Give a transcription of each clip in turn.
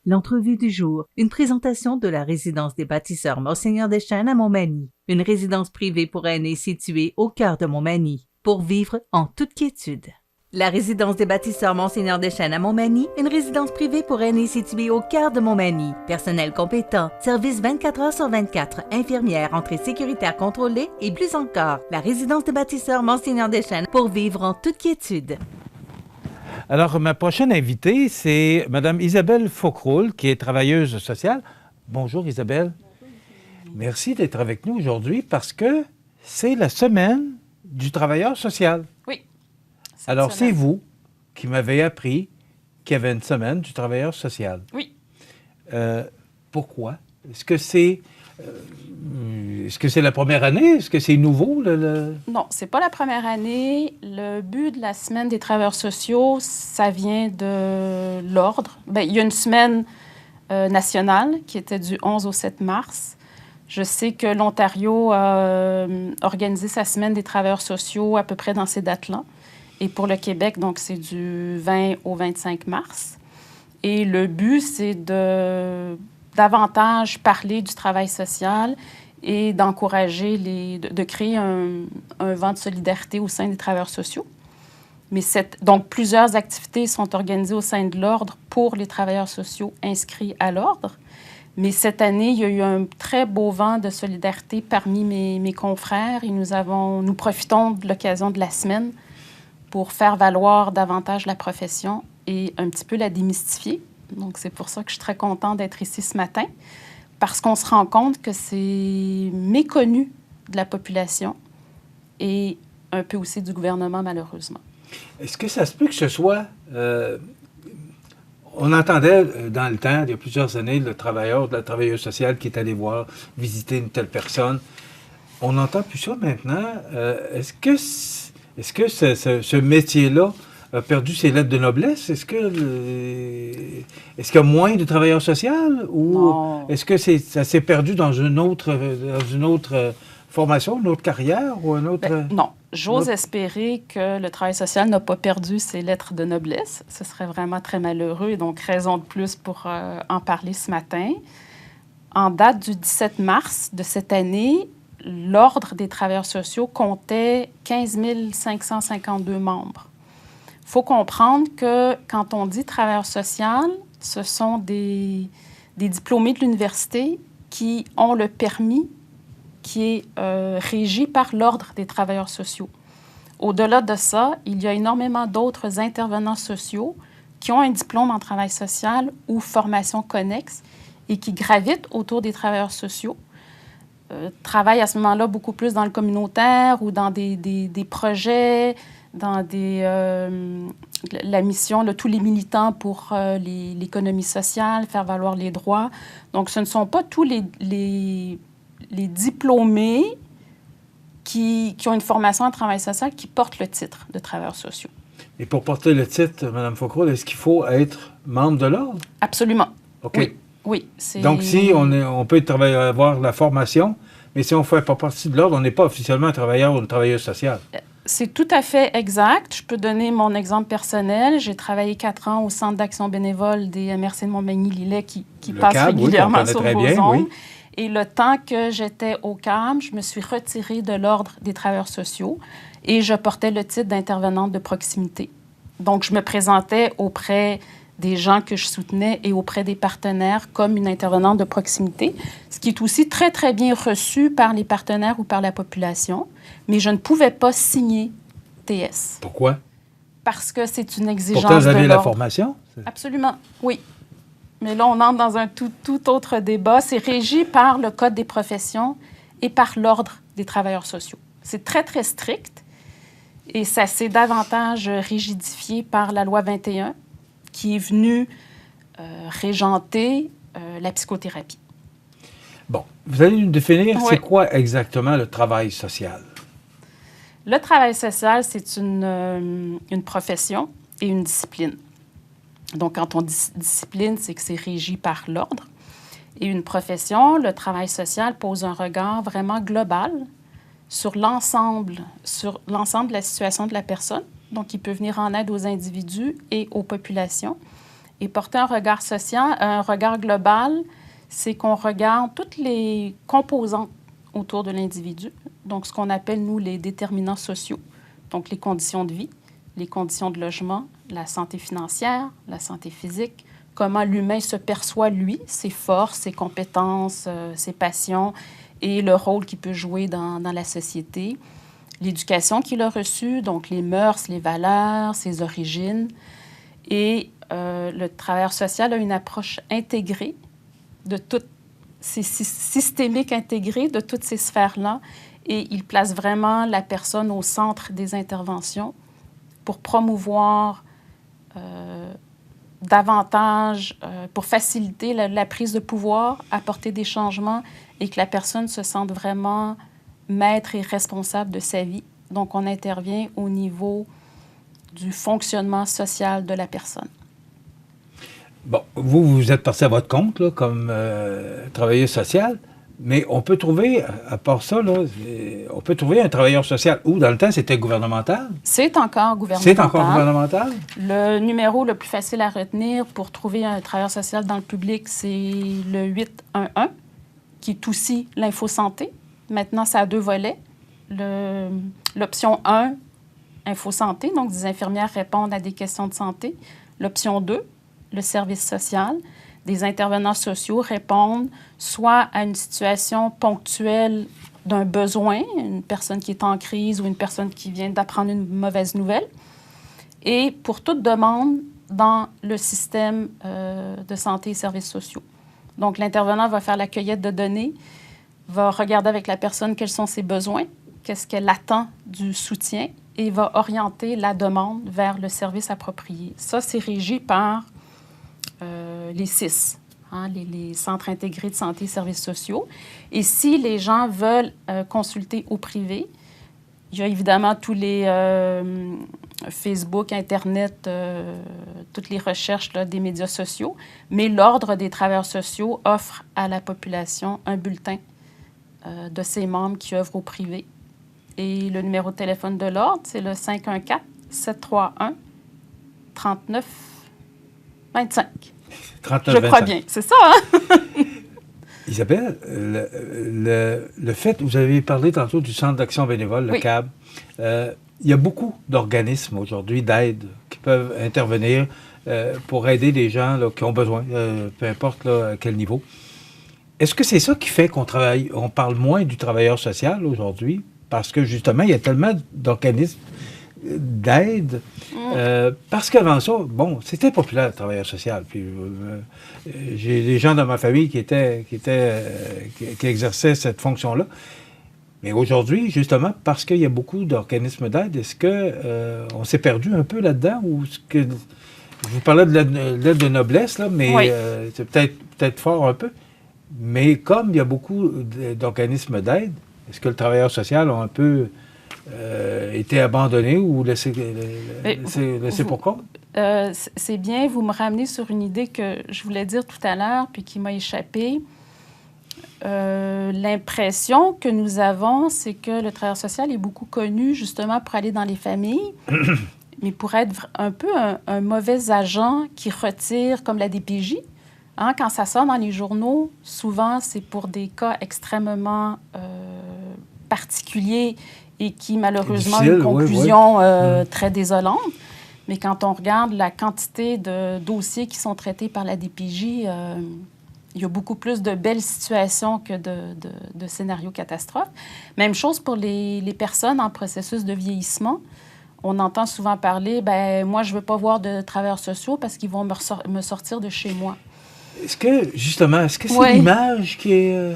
L'entrevue du jour, une présentation de la résidence des bâtisseurs Monseigneur Deschênes à Montmagny, une résidence privée pour aînés située au cœur de Montmagny, pour vivre en toute quiétude. La résidence des bâtisseurs Monseigneur Deschênes à Montmagny, une résidence privée pour aînés située au cœur de Montmagny. Personnel compétent, service 24 heures sur 24, infirmière, entrée sécuritaire contrôlée et plus encore. La résidence des bâtisseurs Monseigneur Deschênes pour vivre en toute quiétude. Alors, ma prochaine invitée, c'est Mme Isabelle Faucroul, qui est travailleuse sociale. Bonjour Isabelle. Merci d'être avec nous aujourd'hui parce que c'est la semaine du travailleur social. Oui. Alors, c'est vous qui m'avez appris qu'il y avait une semaine du travailleur social. Oui. Pourquoi? Est-ce que c'est la première année? Est-ce que c'est nouveau? Non, c'est pas la première année. Le but de la semaine des travailleurs sociaux, ça vient de l'ordre. Bien, il y a une semaine nationale qui était du 11 au 7 mars. Je sais que l'Ontario a organisé sa semaine des travailleurs sociaux à peu près dans ces dates-là. Et pour le Québec, donc, c'est du 20 au 25 mars. Et le but, c'est de davantage parler du travail social et d'encourager de créer un vent de solidarité au sein des travailleurs sociaux. Mais donc, plusieurs activités sont organisées au sein de l'Ordre pour les travailleurs sociaux inscrits à l'Ordre. Mais cette année, il y a eu un très beau vent de solidarité parmi mes confrères et nous profitons de l'occasion de la semaine pour faire valoir davantage la profession et un petit peu la démystifier. Donc, c'est pour ça que je suis très contente d'être ici ce matin, parce qu'on se rend compte que c'est méconnu de la population et un peu aussi du gouvernement, malheureusement. Est-ce que ça se peut que ce soit... on entendait dans le temps, il y a plusieurs années, le travailleur, la travailleuse sociale qui est allé visiter une telle personne. On n'entend plus ça maintenant. Est-ce que ce métier-là a perdu ses lettres de noblesse? Est-ce qu'il y a moins de travailleurs sociaux? Ou non. Est-ce que ça s'est perdu dans une autre formation, une autre carrière? Ou un autre... non. J'ose espérer que le travail social n'a pas perdu ses lettres de noblesse. Ce serait vraiment très malheureux et donc raison de plus pour en parler ce matin. En date du 17 mars de cette année, l'Ordre des travailleurs sociaux comptait 15 552 membres. Il faut comprendre que quand on dit travailleur social, ce sont des diplômés de l'université qui ont le permis qui est régi par l'Ordre des travailleurs sociaux. Au-delà de ça, il y a énormément d'autres intervenants sociaux qui ont un diplôme en travail social ou formation connexe et qui gravitent autour des travailleurs sociaux, travaillent à ce moment-là beaucoup plus dans le communautaire ou dans des projets, dans la mission, tous les militants pour l'économie sociale, faire valoir les droits. Donc, ce ne sont pas tous les diplômés qui ont une formation en travail social qui portent le titre de travailleurs sociaux. Et pour porter le titre, Mme Faucroul, est-ce qu'il faut être membre de l'Ordre? Absolument. OK. Oui. Donc, si on peut avoir la formation, mais si on ne fait pas partie de l'Ordre, on n'est pas officiellement un travailleur ou une travailleuse sociale. C'est tout à fait exact. Je peux donner mon exemple personnel. J'ai travaillé 4 ans au Centre d'action bénévole des MRC de Montmagny-Lillet qui passe CAB, régulièrement sur vos ondes. Oui. Et le temps que j'étais au CAB, je me suis retirée de l'Ordre des travailleurs sociaux et je portais le titre d'intervenante de proximité. Donc, je me présentais auprès des gens que je soutenais et auprès des partenaires comme une intervenante de proximité, ce qui est aussi très, très bien reçu par les partenaires ou par la population. Mais je ne pouvais pas signer TS. Pourquoi? Parce que c'est une exigence Pourtant, vous avez de la l'Ordre. formation? Absolument, oui. Mais là, on entre dans un tout autre débat. C'est régi par le Code des professions et par l'Ordre des travailleurs sociaux. C'est très, très strict et ça s'est davantage rigidifié par la loi 21 qui est venue régenter la psychothérapie. Bon, vous allez nous définir, Oui. c'est quoi exactement le travail social? Le travail social, c'est une profession et une discipline. Donc, quand on dit discipline, c'est que c'est régi par l'Ordre. Et une profession, le travail social pose un regard vraiment global sur l'ensemble de la situation de la personne. Donc, il peut venir en aide aux individus et aux populations. Et porter un regard social, un regard global, c'est qu'on regarde toutes les composantes autour de l'individu, donc ce qu'on appelle, nous, les déterminants sociaux, donc les conditions de vie, les conditions de logement, la santé financière, la santé physique, comment l'humain se perçoit, lui, ses forces, ses compétences, ses passions et le rôle qu'il peut jouer dans la société, l'éducation qu'il a reçue, donc les mœurs, les valeurs, ses origines. Et le travailleur social a une approche intégrée de toutes ces systémique intégrée de toutes ces sphères-là, et il place vraiment la personne au centre des interventions pour promouvoir davantage, pour faciliter la prise de pouvoir, apporter des changements et que la personne se sente vraiment maître et responsable de sa vie. Donc, on intervient au niveau du fonctionnement social de la personne. Bon, vous êtes parti à votre compte là, comme travailleur social, mais on peut trouver, à part ça, là, on peut trouver un travailleur social où, dans le temps, c'était gouvernemental? C'est encore gouvernemental. C'est encore gouvernemental? Le numéro le plus facile à retenir pour trouver un travailleur social dans le public, c'est le 811, qui est aussi l'infosanté. Maintenant, ça a 2 volets. L'option 1, infosanté, donc des infirmières répondent à des questions de santé. L'option 2, le service social. Des intervenants sociaux répondent soit à une situation ponctuelle d'un besoin, une personne qui est en crise ou une personne qui vient d'apprendre une mauvaise nouvelle, et pour toute demande dans le système de santé et services sociaux. Donc, l'intervenant va faire la cueillette de données, va regarder avec la personne quels sont ses besoins, qu'est-ce qu'elle attend du soutien, et va orienter la demande vers le service approprié. Ça, c'est régi par les CIS, hein, les Centres intégrés de santé et services sociaux. Et si les gens veulent consulter au privé, il y a évidemment tous les Facebook, Internet, toutes les recherches là, des médias sociaux, mais l'Ordre des travailleurs sociaux offre à la population un bulletin de ses membres qui œuvrent au privé. Et le numéro de téléphone de l'Ordre, c'est le 514-731-3925. Je crois bien, c'est ça, hein? Isabelle, le fait, vous avez parlé tantôt du Centre d'action bénévole, le Oui. CAB. Il y a beaucoup d'organismes aujourd'hui d'aide qui peuvent intervenir pour aider les gens là, qui ont besoin, peu importe là, à quel niveau. Est-ce que c'est ça qui fait qu'on parle moins du travailleur social aujourd'hui? Parce que justement, il y a tellement d'organismes d'aide. Parce qu'avant ça, bon, c'était populaire, le travailleur social. Puis j'ai des gens dans ma famille qui exerçaient cette fonction-là. Mais aujourd'hui, justement, parce qu'il y a beaucoup d'organismes d'aide, est-ce que on s'est perdu un peu là-dedans? Ou est-ce que, je vous parlais de l'aide de noblesse, là, mais Oui. C'est peut-être fort un peu. Mais comme il y a beaucoup d'organismes d'aide, est-ce que le travailleur social a un peu été abandonné ou laissé pour compte? C'est bien, vous me ramenez sur une idée que je voulais dire tout à l'heure, puis qui m'a échappé. L'impression que nous avons, c'est que le travailleur social est beaucoup connu justement pour aller dans les familles, mais pour être un peu un mauvais agent qui retire, comme la DPJ. Hein, quand ça sort dans les journaux, souvent, c'est pour des cas extrêmement particuliers et qui, malheureusement, ont une conclusion très désolante. Mais quand on regarde la quantité de dossiers qui sont traités par la DPJ, il y a beaucoup plus de belles situations que de scénarios catastrophes. Même chose pour les personnes en processus de vieillissement. On entend souvent parler, moi, je ne veux pas voir de travailleurs sociaux parce qu'ils vont me sortir de chez moi. Est-ce que c'est l'image qui est...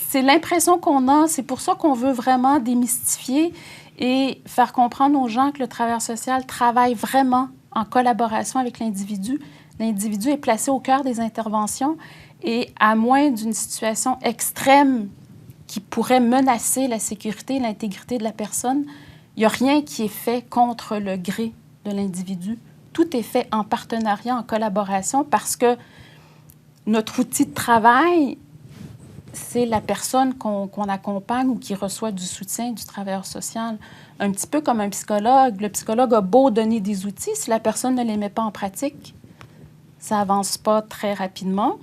C'est l'impression qu'on a. C'est pour ça qu'on veut vraiment démystifier et faire comprendre aux gens que le travailleur social travaille vraiment en collaboration avec l'individu. L'individu est placé au cœur des interventions et à moins d'une situation extrême qui pourrait menacer la sécurité et l'intégrité de la personne, il n'y a rien qui est fait contre le gré de l'individu. Tout est fait en partenariat, en collaboration, parce que notre outil de travail, c'est la personne qu'on accompagne ou qui reçoit du soutien du travailleur social. Un petit peu comme un psychologue. Le psychologue a beau donner des outils, si la personne ne les met pas en pratique, Ça avance pas très rapidement.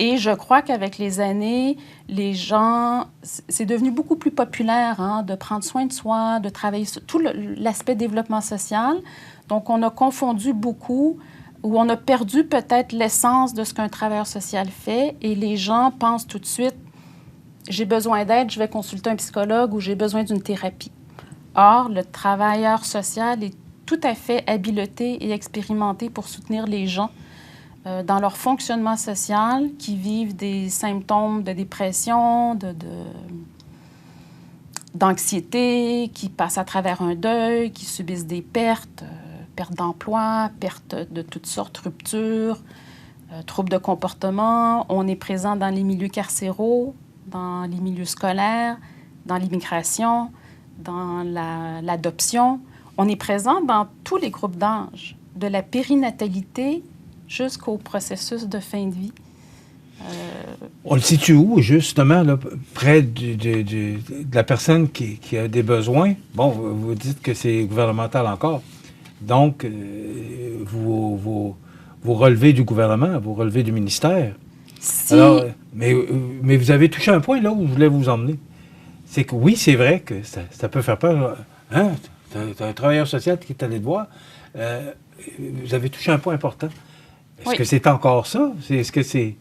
Et je crois qu'avec les années, les gens, c'est devenu beaucoup plus populaire de prendre soin de soi, de travailler sur tout l'aspect développement social. Donc, on a confondu beaucoup, ou on a perdu peut-être l'essence de ce qu'un travailleur social fait, et les gens pensent tout de suite, j'ai besoin d'aide, je vais consulter un psychologue ou j'ai besoin d'une thérapie. Or, le travailleur social est tout à fait habilité et expérimenté pour soutenir les gens dans leur fonctionnement social, qui vivent des symptômes de dépression, d'anxiété, qui passent à travers un deuil, qui subissent des pertes, perte d'emploi, perte de toutes sortes, ruptures, troubles de comportement. On est présent dans les milieux carcéraux, dans les milieux scolaires, dans l'immigration, dans l'adoption. On est présent dans tous les groupes d'âge, de la périnatalité jusqu'au processus de fin de vie. On le situe où, justement, là, près de la personne qui a des besoins? Bon, vous dites que c'est gouvernemental encore. Donc, vous relevez du gouvernement, vous relevez du ministère. Si... Alors, mais vous avez touché un point là où je voulais vous emmener. C'est que oui, c'est vrai que ça peut faire peur. Hein? T'as un travailleur social qui est allé te voir. Vous avez touché un point important. Est-ce que c'est encore ça? Est-ce que c'est...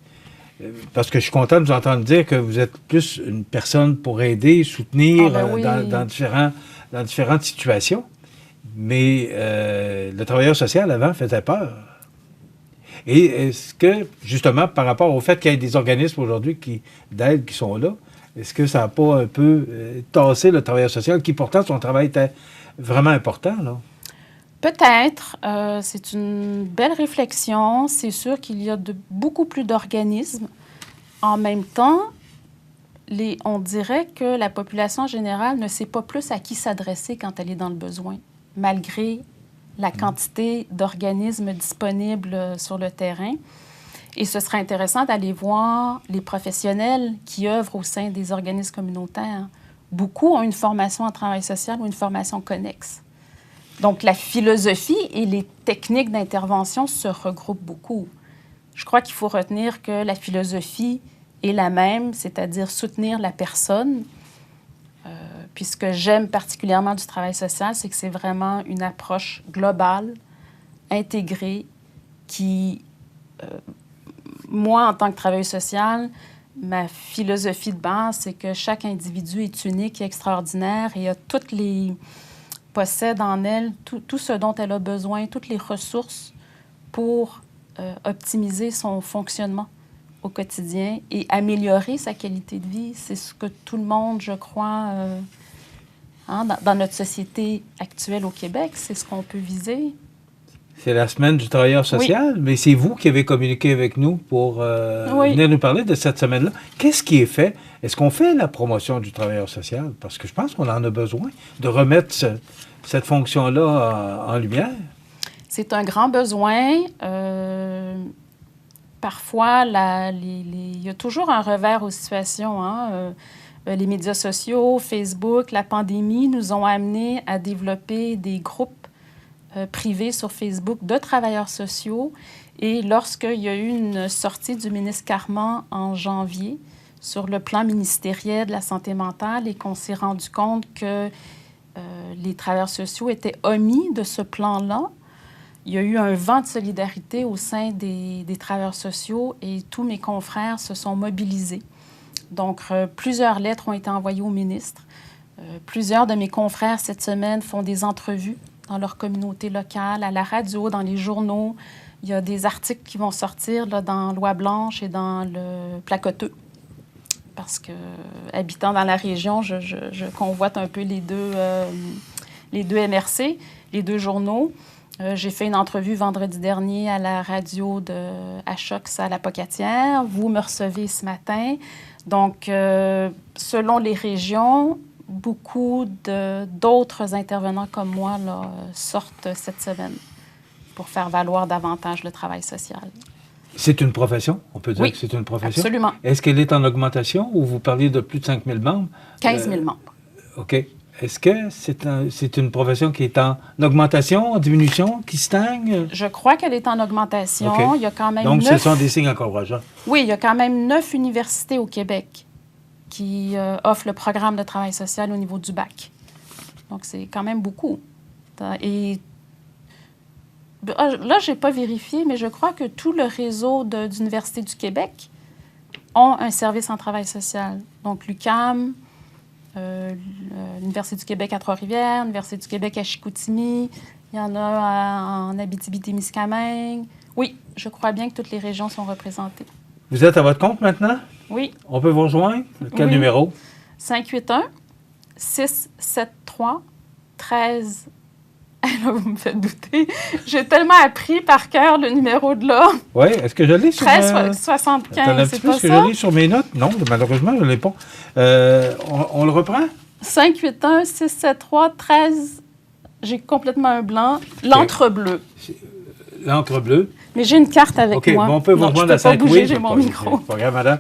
Parce que je suis content de vous entendre dire que vous êtes plus une personne pour aider, soutenir dans différentes situations. Mais le travailleur social, avant, faisait peur. Et est-ce que, justement, par rapport au fait qu'il y ait des organismes aujourd'hui d'aide qui sont là, est-ce que ça n'a pas un peu tassé le travailleur social, qui pourtant, son travail était vraiment important, là? Peut-être. C'est une belle réflexion. C'est sûr qu'il y a beaucoup plus d'organismes. En même temps, on dirait que la population générale ne sait pas plus à qui s'adresser quand elle est dans le besoin, malgré la quantité d'organismes disponibles sur le terrain. Et ce serait intéressant d'aller voir les professionnels qui œuvrent au sein des organismes communautaires. Beaucoup ont une formation en travail social ou une formation connexe. Donc, la philosophie et les techniques d'intervention se regroupent beaucoup. Je crois qu'il faut retenir que la philosophie est la même, c'est-à-dire soutenir la personne. Puis ce que j'aime particulièrement du travail social, c'est que c'est vraiment une approche globale, intégrée, qui, moi, en tant que travailleuse sociale, ma philosophie de base, c'est que chaque individu est unique et extraordinaire et possède en elle tout ce dont elle a besoin, toutes les ressources pour optimiser son fonctionnement au quotidien et améliorer sa qualité de vie. C'est ce que tout le monde, je crois, dans notre société actuelle au Québec, c'est ce qu'on peut viser. C'est la semaine du travailleur social, mais c'est vous qui avez communiqué avec nous pour venir nous parler de cette semaine-là. Qu'est-ce qui est fait? Est-ce qu'on fait la promotion du travailleur social? Parce que je pense qu'on en a besoin de remettre cette fonction-là en lumière. C'est un grand besoin. Parfois, il y a toujours un revers aux situations. Les médias sociaux, Facebook, la pandémie nous ont amenés à développer des groupes privés sur Facebook de travailleurs sociaux. Et lorsqu'il y a eu une sortie du ministre Carman en janvier sur le plan ministériel de la santé mentale et qu'on s'est rendu compte que les travailleurs sociaux étaient omis de ce plan-là, il y a eu un vent de solidarité au sein des travailleurs sociaux et tous mes confrères se sont mobilisés. Donc, plusieurs lettres ont été envoyées au ministre. Plusieurs de mes confrères, cette semaine, font des entrevues dans leur communauté locale, à la radio, dans les journaux. Il y a des articles qui vont sortir là, dans Loi Blanche et dans le Placoteux. Parce que, habitant dans la région, je convoite un peu les deux MRC, les deux journaux. J'ai fait une entrevue vendredi dernier à la radio à Chox à la Pocatière. Vous me recevez ce matin. Donc, selon les régions, beaucoup d'autres intervenants comme moi là, sortent cette semaine pour faire valoir davantage le travail social. C'est une profession? On peut dire que c'est une profession? Absolument. Est-ce qu'elle est en augmentation ou vous parliez de plus de 5 000 membres? 15 000 membres. OK. Est-ce que c'est une profession qui est en augmentation, en diminution, qui stagne? Je crois qu'elle est en augmentation. OK. Il y a quand même Donc, 9... ce sont des signes encourageants. Oui, il y a quand même 9 universités au Québec qui offrent le programme de travail social au niveau du bac. Donc, c'est quand même beaucoup. Et là, je n'ai pas vérifié, mais je crois que tout le réseau d'universités du Québec ont un service en travail social. Donc, l'UQAM, l'Université du Québec à Trois-Rivières, l'Université du Québec à Chicoutimi, il y en a en Abitibi-Témiscamingue. Oui, je crois bien que toutes les régions sont représentées. Vous êtes à votre compte maintenant? Oui. On peut vous rejoindre? Quel Oui. numéro? 581-673... Là, vous me faites douter. J'ai tellement appris par cœur le numéro de là. Oui, est-ce que je l'ai sur... 1375, c'est pas Est-ce que ça? je l'ai sur mes notes? Non, malheureusement, je ne l'ai pas. On le reprend? 581-673... J'ai complètement un blanc. L'entre-bleu. L'entre-bleu. Mais j'ai une carte avec OK, moi. bon, on peut vous Non, rejoindre je à peux pas Saint-Louis. bouger, j'ai mon micro. Pas grave, madame.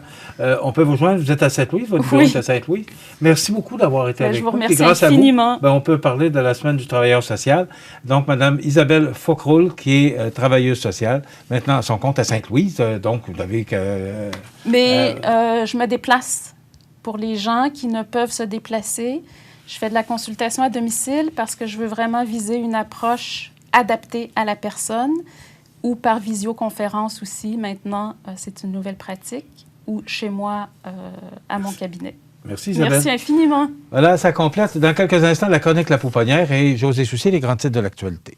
On peut vous rejoindre. Vous êtes à Saint-Louis, votre bureau est à Saint-Louis. Merci beaucoup d'avoir été avec Je nous. vous remercie Puis grâce infiniment. à vous, on peut parler de la Semaine du travailleur social. Donc, madame Isabelle Faucroul, qui est travailleuse sociale, maintenant à son compte à Saint-Louis. Donc, vous avez que... Mais je me déplace pour les gens qui ne peuvent se déplacer. Je fais de la consultation à domicile parce que je veux vraiment viser une approche adaptée à la personne, ou par visioconférence aussi. Maintenant, c'est une nouvelle pratique, ou chez moi, à mon cabinet. Merci Isabelle. Merci infiniment. Voilà, ça complète dans quelques instants la chronique La Pouponnière et José Soucier, les grands titres de l'actualité.